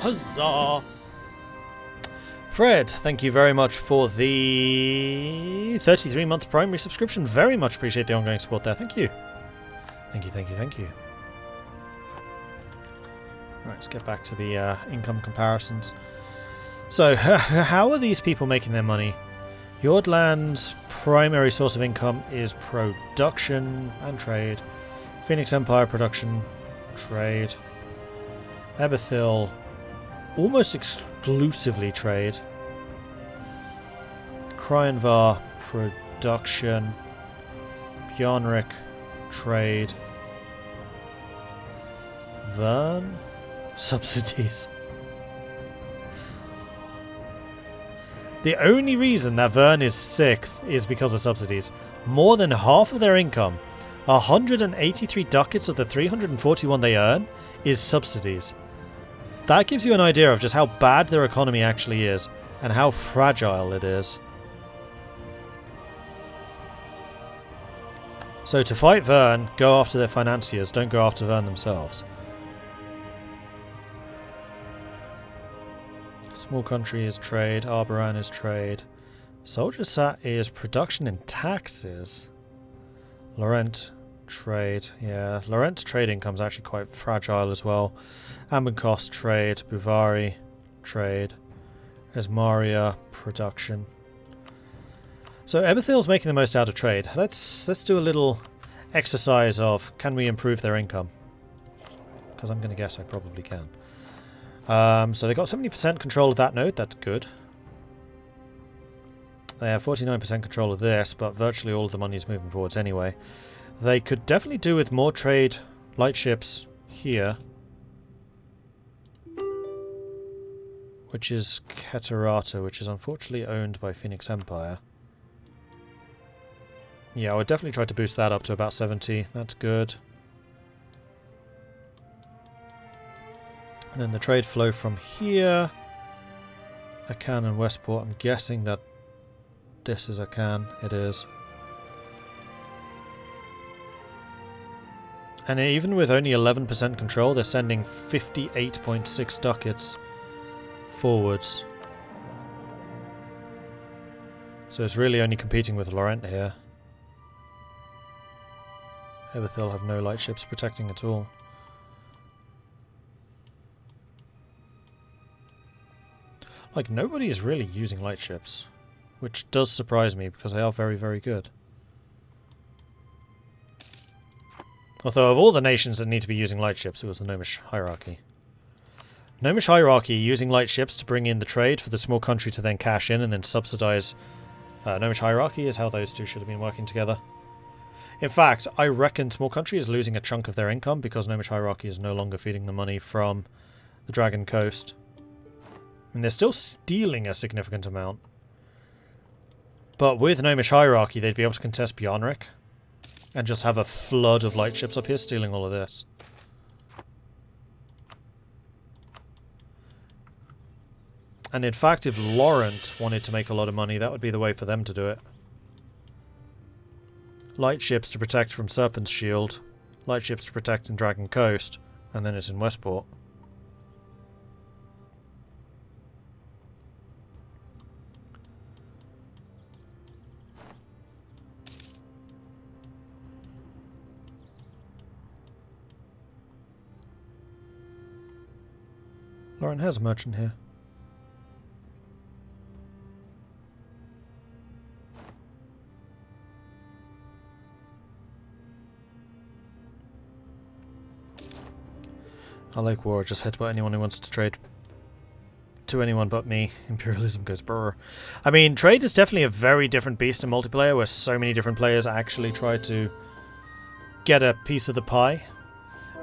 Huzzah! Fred, thank you very much for the 33-month primary subscription. Very much appreciate the ongoing support there. Thank you. Thank you, thank you, thank you. Right, let's get back to the income comparisons. So, how are these people making their money? Yordland's primary source of income is production and trade. Phoenix Empire, production, trade. Eberthil, almost exclusively trade. Kryenvar, production. Bjarnrik, trade. Vern, subsidies. The only reason that Vern is 6th is because of subsidies. More than half of their income, 183 ducats of the 341 they earn, is subsidies. That gives you an idea of just how bad their economy actually is and how fragile it is. So to fight Vern, go after their financiers, don't go after Vern themselves. Small country is trade, Arboran is trade. Soldier Sat is production and taxes. Lorent, trade. Yeah, Lorent's trade income's actually quite fragile as well. Ambencost, trade. Buvari, trade. Esmaria, production. So Eberthil's making the most out of trade. Let's do a little exercise of can we improve their income? Because I'm going to guess I probably can. So they got 70% control of that node, that's good. They have 49% control of this, but virtually all of the money is moving forwards anyway. They could definitely do with more trade lightships here. Which is Keterata, which is unfortunately owned by Phoenix Empire. Yeah, I would definitely try to boost that up to about 70, that's good. And then the trade flow from here. Akan and Westport. I'm guessing that this is Akan. It is. And even with only 11% control, they're sending 58.6 ducats forwards. So it's really only competing with Lorent here. Eberthil have no lightships protecting at all. Like, nobody is really using lightships, which does surprise me because they are very, very good. Although of all the nations that need to be using lightships, it was the Gnomish hierarchy. Gnomish hierarchy using lightships to bring in the trade for the small country to then cash in and then subsidize Gnomish hierarchy is how those two should have been working together. In fact, I reckon small country is losing a chunk of their income because Gnomish hierarchy is no longer feeding the money from the Dragon Coast. And they're still stealing a significant amount. But with Gnomish hierarchy, they'd be able to contest Bjarnrik and just have a flood of lightships up here stealing all of this. And in fact, if Lorent wanted to make a lot of money, that would be the way for them to do it. Lightships to protect from Serpent's Shield, lightships to protect in Dragon Coast, and then it's in Westport. Lorent has a merchant here. I like war, just headbutt anyone who wants to trade to anyone but me. Imperialism goes brr. I mean, trade is definitely a very different beast in multiplayer where so many different players actually try to get a piece of the pie.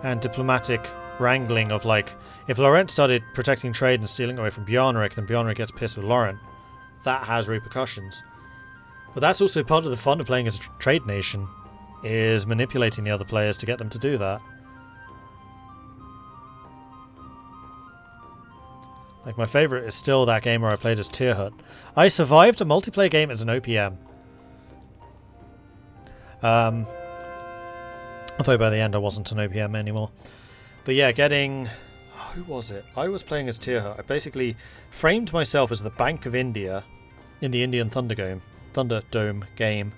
And diplomatic wrangling of, like, if Lorent started protecting trade and stealing away from Bjarnrik, then Bjarnrik gets pissed with Lorent. That has repercussions. But that's also part of the fun of playing as a trade nation, is manipulating the other players to get them to do that. Like, my favourite is still that game where I played as Tyrhut. I survived a multiplayer game as an OPM. Although by the end I wasn't an OPM anymore. But yeah, getting... Oh, Who was it? I was playing as Tirha. I basically framed myself as the Bank of India in the Indian Thunderdome game.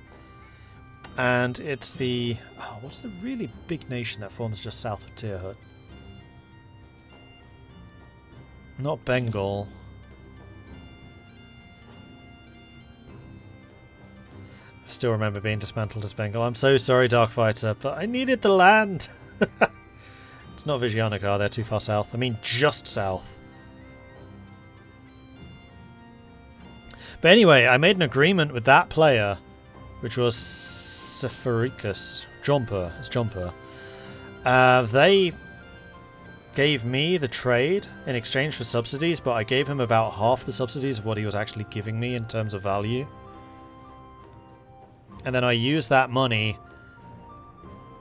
And it's the... Oh, what's the really big nation that forms just south of Tirha? Not Bengal. I still remember being dismantled as Bengal. I'm so sorry, Darkfighter, but I needed the land. It's not Vijayanagara, they're too far south. I mean, just south. But anyway, I made an agreement with that player, which was Sepharicus. Jomper. It's Jomper. They gave me the trade in exchange for subsidies, but I gave him about half the subsidies of what he was actually giving me in terms of value. And then I used that money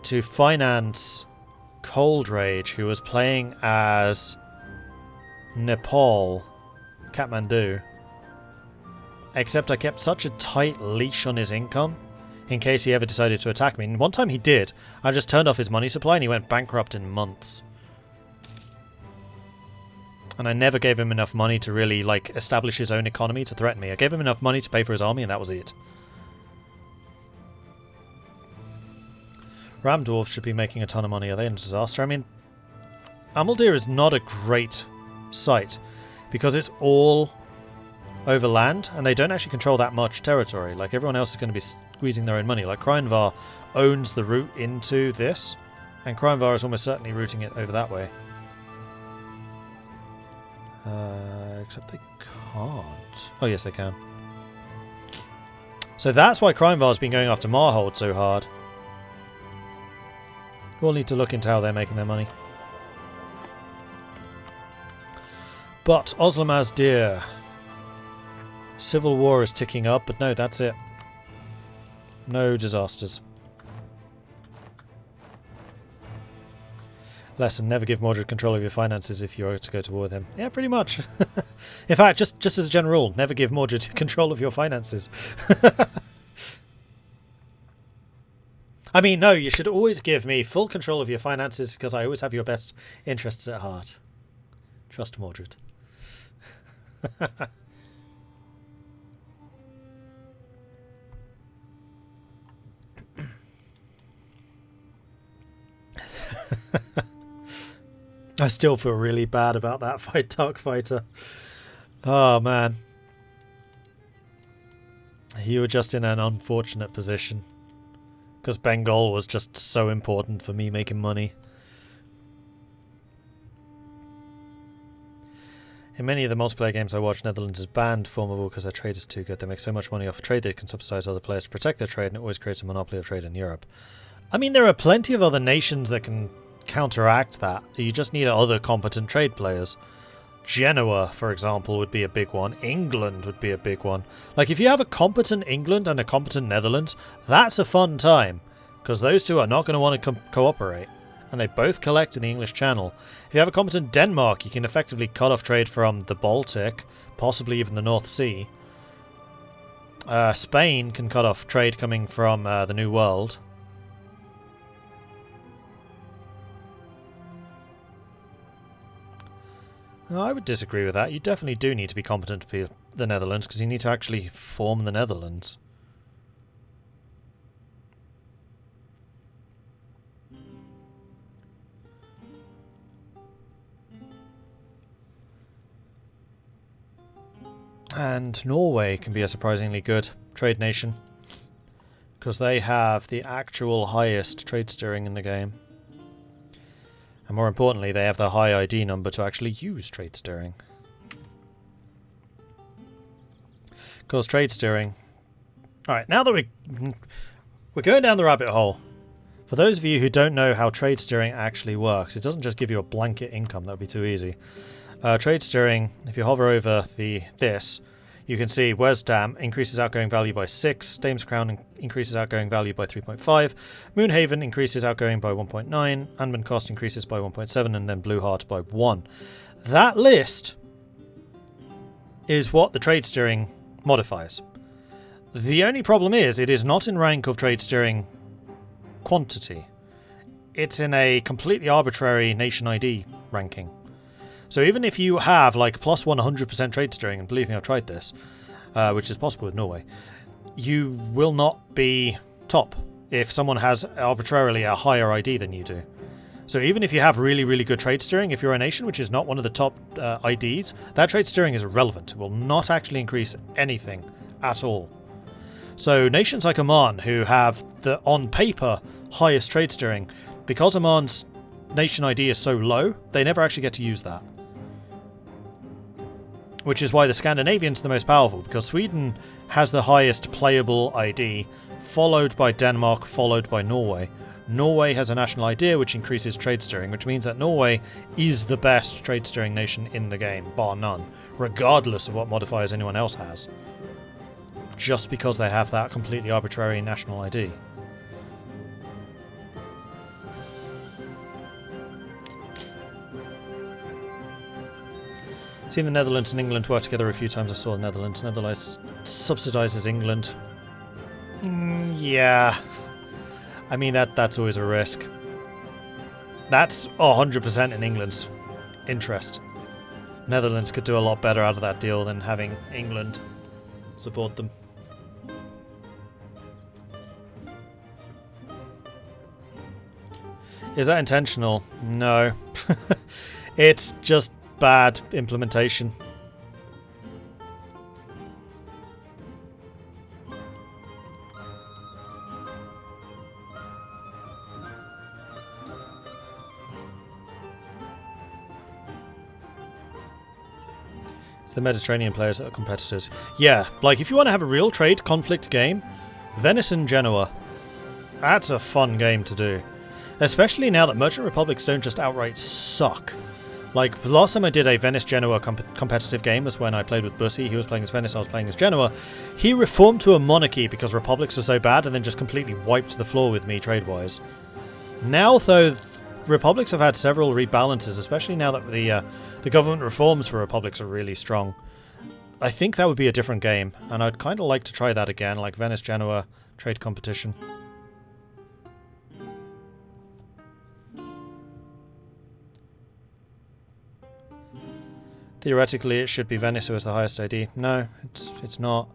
to finance Cold Rage, who was playing as Nepal, Kathmandu. Except I kept such a tight leash on his income in case he ever decided to attack me. And one time he did. I just turned off his money supply and he went bankrupt in months. And I never gave him enough money to really, like, establish his own economy to threaten me. I gave him enough money to pay for his army and that was it. Ram Dwarves should be making a ton of money. Are they in a disaster? I mean, Amaldir is not a great site because it's all over land and they don't actually control that much territory. Like, everyone else is going to be squeezing their own money. Like, Krynvar owns the route into this and Krynvar is almost certainly routing it over that way. Except they can't. Oh, yes, they can. So that's why Krynvar's been going after Marhold so hard. We'll need to look into how they're making their money. But Oslamaz Deer. Civil war is ticking up, but no, that's it. No disasters. Lesson, never give Mordred control of your finances if you are to go to war with him. Yeah, pretty much. In fact, just as a general rule, never give Mordred control of your finances. I mean, no, you should always give me full control of your finances because I always have your best interests at heart. Trust Mordred. I still feel really bad about that fight, Darkfighter. Oh, man. You were just in an unfortunate position. Because Bengal was just so important for me making money. In many of the multiplayer games I watch, Netherlands is banned formable because their trade is too good. They make so much money off trade they can subsidize other players to protect their trade, and it always creates a monopoly of trade in Europe. I mean, there are plenty of other nations that can counteract that. You just need other competent trade players. Genoa, for example, would be a big one. England would be a big one. Like, if you have a competent England and a competent Netherlands, that's a fun time. Because those two are not going to want to cooperate. And they both collect in the English Channel. If you have a competent Denmark, you can effectively cut off trade from the Baltic, possibly even the North Sea. Spain can cut off trade coming from the New World. No, I would disagree with that. You definitely do need to be competent to be the Netherlands, because you need to actually form the Netherlands. And Norway can be a surprisingly good trade nation, because they have the actual highest trade steering in the game. And more importantly, they have the high ID number to actually use trade steering. Because trade steering... Alright, now that we're going down the rabbit hole. For those of you who don't know how trade steering actually works, it doesn't just give you a blanket income, that would be too easy. Trade steering, if you hover over this, you can see Wesdam increases outgoing value by 6, Dame's Crown increases outgoing value by 3.5, Moonhaven increases outgoing by 1.9, Anbennar cost increases by 1.7, and then Blue Heart by 1. That list is what the trade steering modifies. The only problem is it is not in rank of trade steering quantity. It's in a completely arbitrary nation ID ranking. So even if you have like plus 100% trade steering, and believe me, I've tried this, which is possible with Norway, you will not be top if someone has arbitrarily a higher ID than you do. So even if you have really, really good trade steering, if you're a nation which is not one of the top IDs, that trade steering is irrelevant. It will not actually increase anything at all. So nations like Oman, who have the, on paper, highest trade steering, because Oman's nation ID is so low, they never actually get to use that. Which is why the Scandinavians are the most powerful, because Sweden has the highest playable ID, followed by Denmark, followed by Norway. Norway has a national ID which increases trade steering, which means that Norway is the best trade steering nation in the game, bar none, regardless of what modifiers anyone else has. Just because they have that completely arbitrary national ID. Seen the Netherlands and England work together a few times. I saw the Netherlands. Netherlands subsidizes England. Yeah. I mean, that's always a risk. That's 100% in England's interest. Netherlands could do a lot better out of that deal than having England support them. Is that intentional? No. It's just bad implementation. It's the Mediterranean players that are competitors. Yeah, like if you want to have a real trade conflict game, Venice and Genoa. That's a fun game to do. Especially now that Merchant Republics don't just outright suck. Like, the last time I did a Venice-Genoa competitive game was when I played with Bussy. He was playing as Venice, I was playing as Genoa. He reformed to a monarchy because Republics were so bad and then just completely wiped the floor with me trade-wise. Now, though, Republics have had several rebalances, especially now that the government reforms for Republics are really strong. I think that would be a different game, and I'd kind of like to try that again, like Venice-Genoa trade competition. Theoretically, it should be Venice who has the highest ID. No, it's not.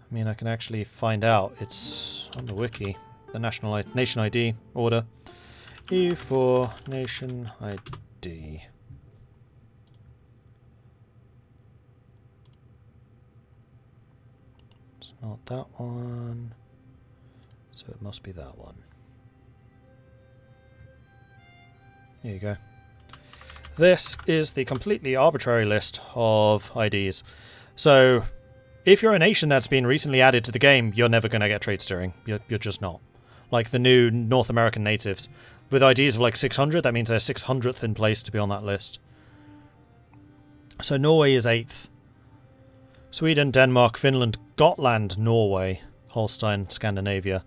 I mean, I can actually find out. It's on the wiki. The nation ID order. E for nation ID. It's not that one. So it must be that one. Here you go. This is the completely arbitrary list of IDs. So, if you're a nation that's been recently added to the game, you're never going to get trade steering. You're just not. Like the new North American natives. With IDs of like 600, that means they're 600th in place to be on that list. So Norway is 8th. Sweden, Denmark, Finland, Gotland, Norway, Holstein, Scandinavia.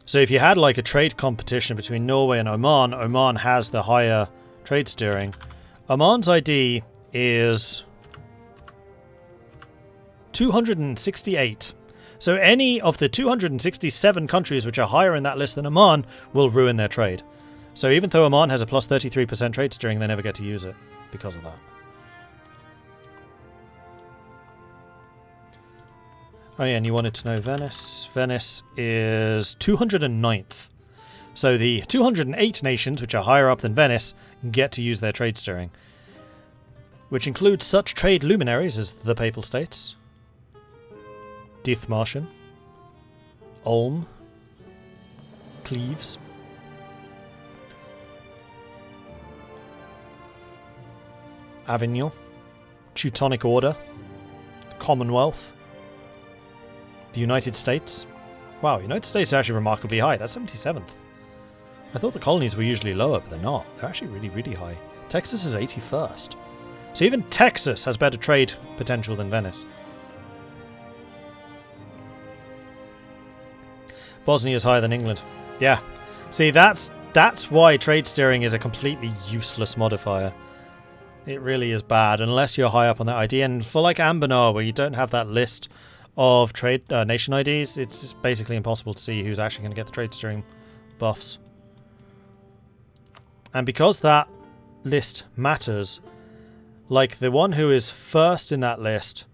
So if you had like a trade competition between Norway and Oman, Oman has the higher trade steering. Oman's ID is 268. So any of the 267 countries which are higher in that list than Oman will ruin their trade. So even though Oman has a plus 33% trade steering, they never get to use it because of that. Oh yeah, and you wanted to know Venice. Venice is 209th. So the 208 nations, which are higher up than Venice, get to use their trade steering. Which includes such trade luminaries as the Papal States, Dithmarschen, Ulm, Cleves, Avignon, Teutonic Order, the Commonwealth, the United States. Wow, the United States is actually remarkably high. That's 77th. I thought the colonies were usually lower, but they're not. They're actually really, really high. Texas is 81st. So even Texas has better trade potential than Venice. Bosnia is higher than England. Yeah. See, that's why trade steering is a completely useless modifier. It really is bad, unless you're high up on that ID. And for like Anbennar, where you don't have that list of trade nation IDs, it's basically impossible to see who's actually going to get the trade steering buffs. And because that list matters. Like, the one who is first in that list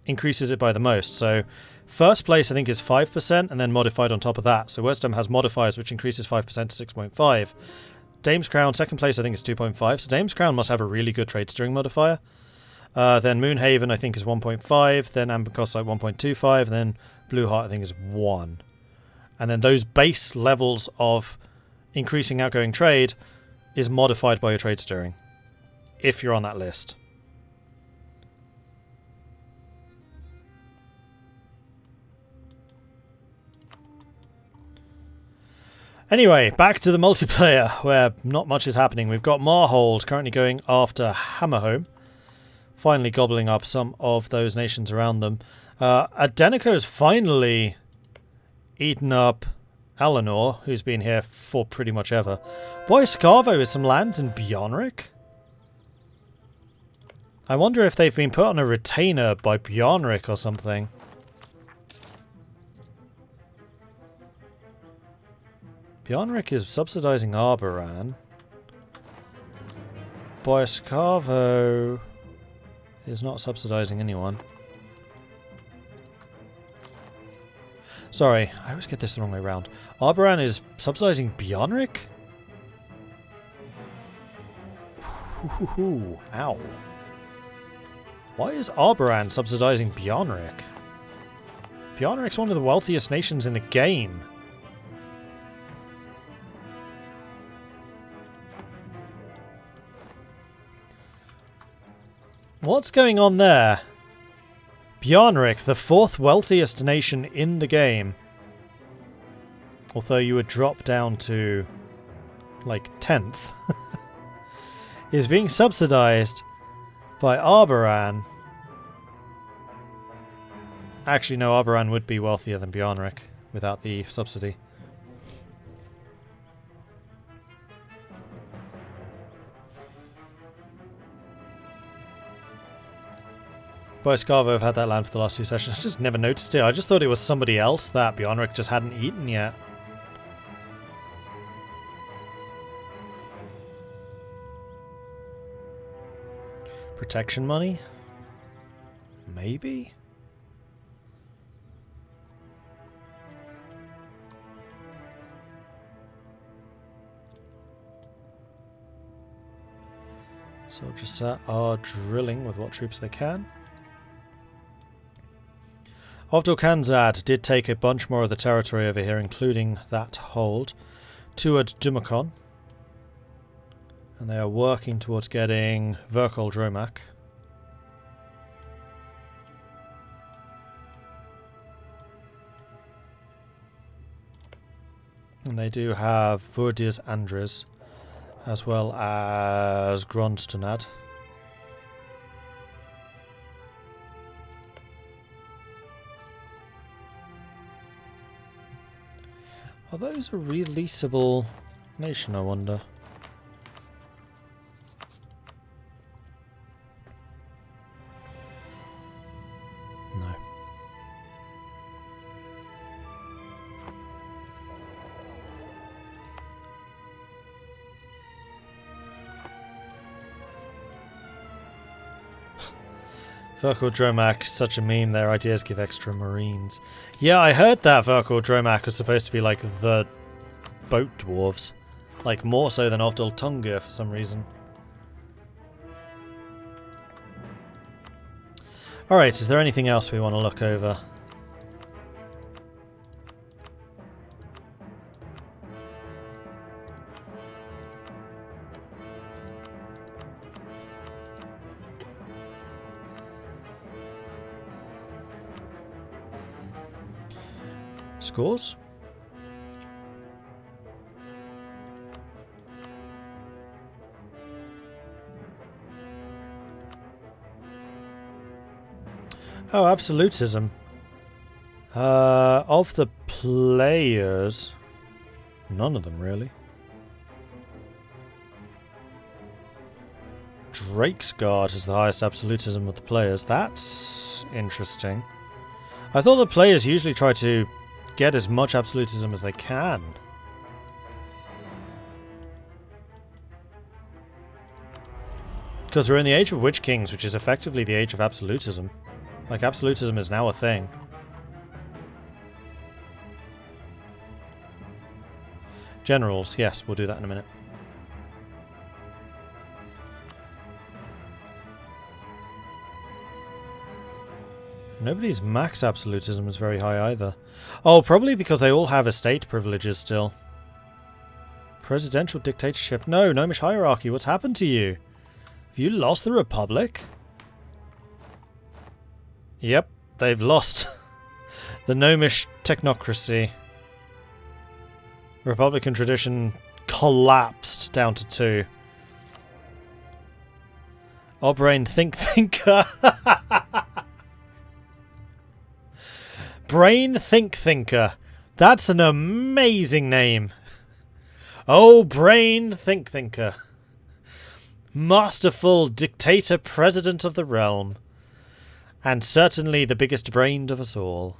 increases it by the most. So, first place, I think, is 5%, and then modified on top of that. So, Wisdom has modifiers, which increases 5% to 6.5. Dame's Crown, second place, I think, is 2.5. So, Dame's Crown must have a really good trade steering modifier. Then Moonhaven, I think, is 1.5. Then Amber costs like 1.25. Then Blue Heart, I think, is 1. And then those base levels of increasing outgoing trade is modified by your trade steering, if you're on that list. Anyway, back to the multiplayer, where not much is happening. We've got Marhold currently going after Hammerhome, finally gobbling up some of those nations around them. Adeniko's finally eaten up Eleanor, who's been here for pretty much ever. Boy, Scarvo is some lands in Bjornrik? I wonder if they've been put on a retainer by Bjornrik or something. Bjornrik is subsidizing Arboran. Boyascarvo is not subsidizing anyone. Sorry, I always get this the wrong way around. Arboran is subsidizing Bjornrik? Ow. Why is Arboran subsidizing Bjornrik? Bjornrik's one of the wealthiest nations in the game. What's going on there? Bjornrik, the fourth wealthiest nation in the game, although you would drop down to like 10th, is being subsidized by Arboran. Actually, no, Arboran would be wealthier than Bjornrik without the subsidy. Boyascarvo have had that land for the last 2 sessions. I just never noticed it. I just thought it was somebody else that Bjornrik just hadn't eaten yet. Protection money? Maybe? Soldiers are drilling with what troops they can. Ovdor Kanzad did take a bunch more of the territory over here, including that hold, Tuad Dumakon. And they are working towards getting Verkol Dromak. And they do have Vurdiz Andres, as well as Gronstonad. Are those a releasable nation, I wonder? No. Verkol Dromak, such a meme, their ideas give extra marines. Yeah, I heard that Verkol Dromak was supposed to be like the boat dwarves. Like more so than Ovdol Tunga for some reason. Alright, is there anything else we want to look over? Scores? Oh, absolutism. Of the players, none of them really. Drake's Guard is the highest absolutism of the players. That's interesting. I thought the players usually try to get as much absolutism as they can. Because we're in the age of Witch Kings, which is effectively the age of absolutism. Like, absolutism is now a thing. Generals, yes, we'll do that in a minute. Nobody's max absolutism is very high either. Oh, probably because they all have estate privileges still. Presidential dictatorship. No, Gnomish hierarchy, what's happened to you? Have you lost the Republic? Yep, they've lost the Gnomish technocracy. Republican tradition collapsed down to 2. Oh, Brain Think Thinker. Brain Think Thinker. That's an amazing name. Oh, Brain Think Thinker. Masterful dictator president of the realm. And certainly the biggest brained of us all.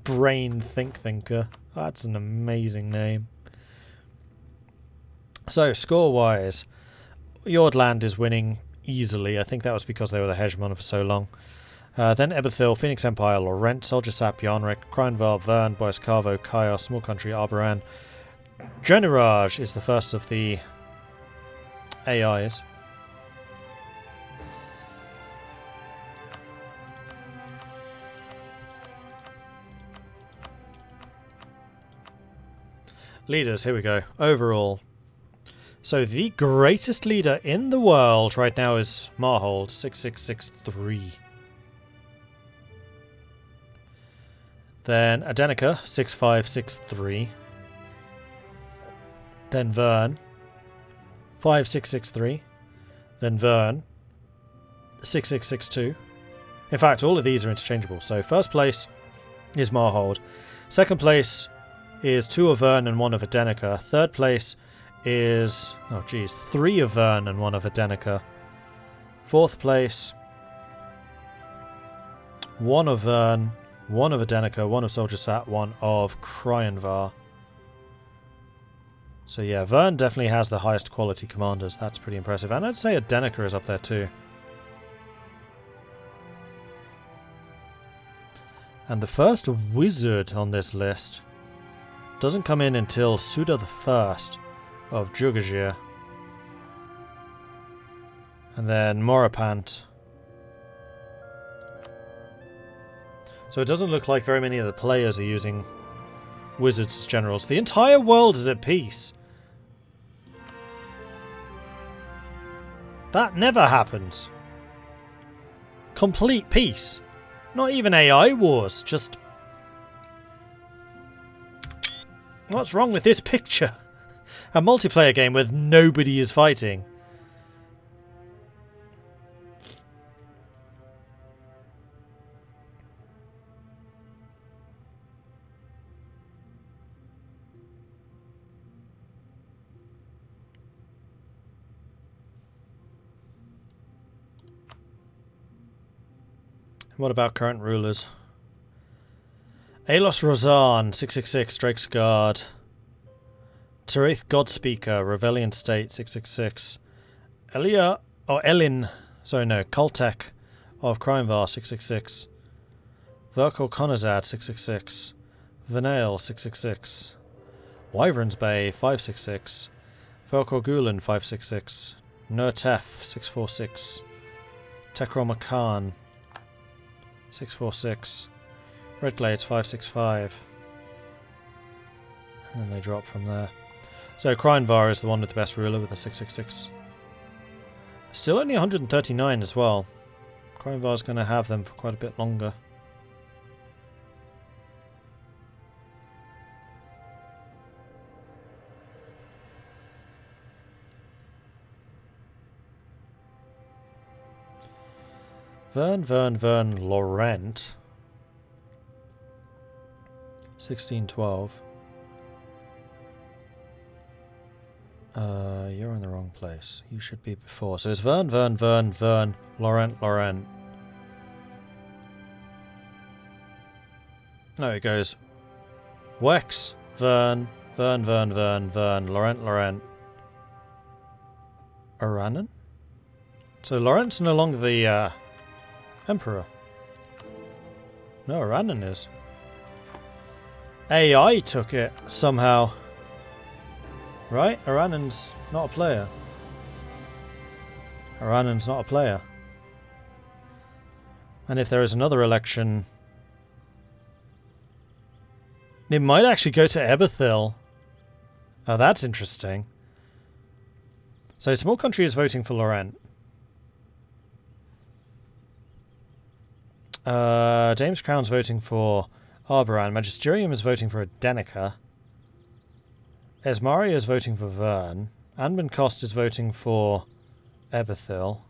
Brain Think Thinker. That's an amazing name. So, score-wise, Yordland is winning easily. I think that was because they were the hegemon for so long. Then Eberthil, Phoenix Empire, Lorent, Soldier Sap, Yarnrek, Kreinvar, Vern, Boiscavo, Kaios, Small Country, Arboran. Generage is the first of the AIs. Leaders, here we go. Overall. So the greatest leader in the world right now is Marhold, 6663. Then Adenica, 6563. Then Vern, 5663. Then Vern, 6662. In fact, all of these are interchangeable. So first place is Marhold. Second place is 2 of Vern and 1 of Adenica. Third place is, 3 of Vern and 1 of Adenica. Fourth place, 1 of Vern, 1 of Adenica, 1 of Soldier Sat, 1 of Kreinvar. So yeah, Vern definitely has the highest quality commanders. That's pretty impressive. And I'd say Adenica is up there too. And the first wizard on this list doesn't come in until Suda the First of Jugajir. And then Morapant. So it doesn't look like very many of the players are using wizards as generals. The entire world is at peace. That never happens. Complete peace. Not even AI wars, just... What's wrong with this picture? A multiplayer game where nobody is fighting. What about current rulers? Alos Rozan, 666, Drake's Guard. Tarith Godspeaker, Revellion State, 666. Kultek of Kreinvar, 666. Verkor Konazad, 666. Venail, 666. Wyvern's Bay, 566. Verkor Gulen, 566. Nurtef, 646. Tekroma Khan, 646. Red Glades 565. And then they drop from there. So Kreinvar is the one with the best ruler with the 666. Still only 139 as well. Kreinvar's going to have them for quite a bit longer. Vern, Lorent. 1612. You're in the wrong place. You should be before. So it's Vern, Lorent. No, it goes Wex, Vern, Lorent. Aranan? So Lorent's no longer the Emperor. No, Aranan is. AI took it somehow. Right? Aranan's not a player. Aranan's not a player. And if there is another election, it might actually go to Ebethil. Oh, that's interesting. So small country is voting for Lorent. James Crown's voting for Arboran. Magisterium is voting for Adenica. Esmaria is voting for Vern. Anbennar is voting for Ebethil.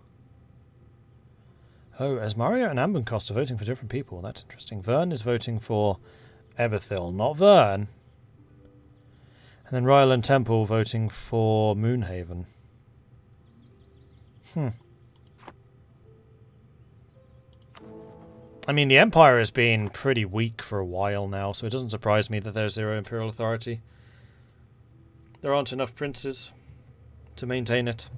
Oh, Esmaria and Anbennar are voting for different people. That's interesting. Vern is voting for Ebethil, not Vern. And then Ryland Temple voting for Moonhaven. I mean, the Empire has been pretty weak for a while now, so it doesn't surprise me that there's zero imperial authority. There aren't enough princes to maintain it.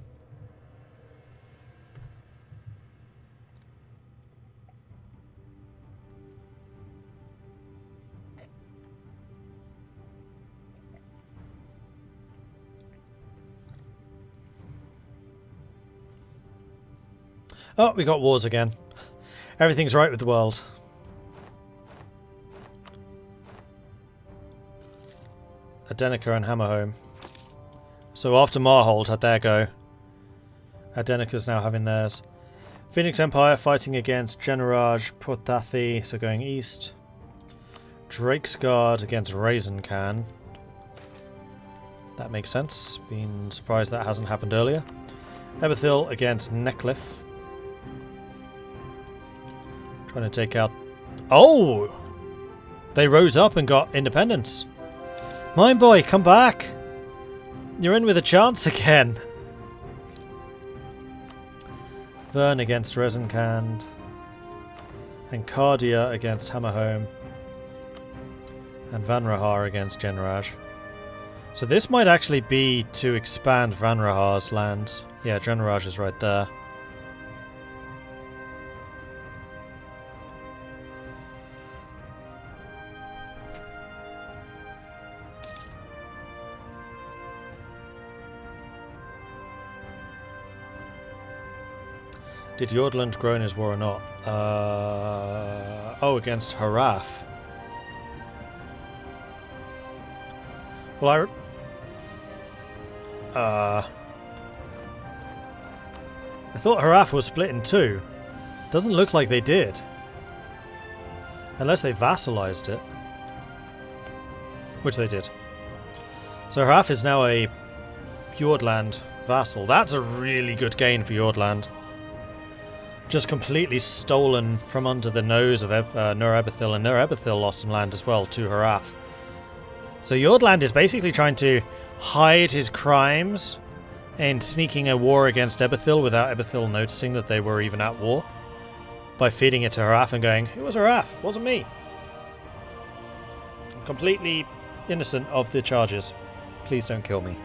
Oh, we got wars again. Everything's right with the world. Adenica and Hammerhome. So after Marhold had their go, Adenica's now having theirs. Phoenix Empire fighting against Generaj Protathi, so going east. Drake's Guard against Raisin Khan. That makes sense. Been surprised that hasn't happened earlier. Ebethil against Neckliffe. Trying to take out... Oh! They rose up and got independence. Mine boy, come back! You're in with a chance again. Vern against Rezenkand. And Cardia against Hammerhome. And Vanrahar against Genraj. So this might actually be to expand Vanrahar's lands. Yeah, Genraj is right there. Did Jordland grow in his war or not? Oh, against Haraf. Well, I thought Haraf was split in two. Doesn't look like they did. Unless they vassalized it. Which they did. So Haraf is now a Jordland vassal. That's a really good gain for Jordland. Just completely stolen from under the nose of Nur Ebethil, and Nur Ebethil lost some land as well to Haraf. So Jordland is basically trying to hide his crimes in sneaking a war against Ebethil without Ebethil noticing that they were even at war, by feeding it to Haraf and going, "It was Haraf, wasn't me. I'm completely innocent of the charges. Please don't kill me."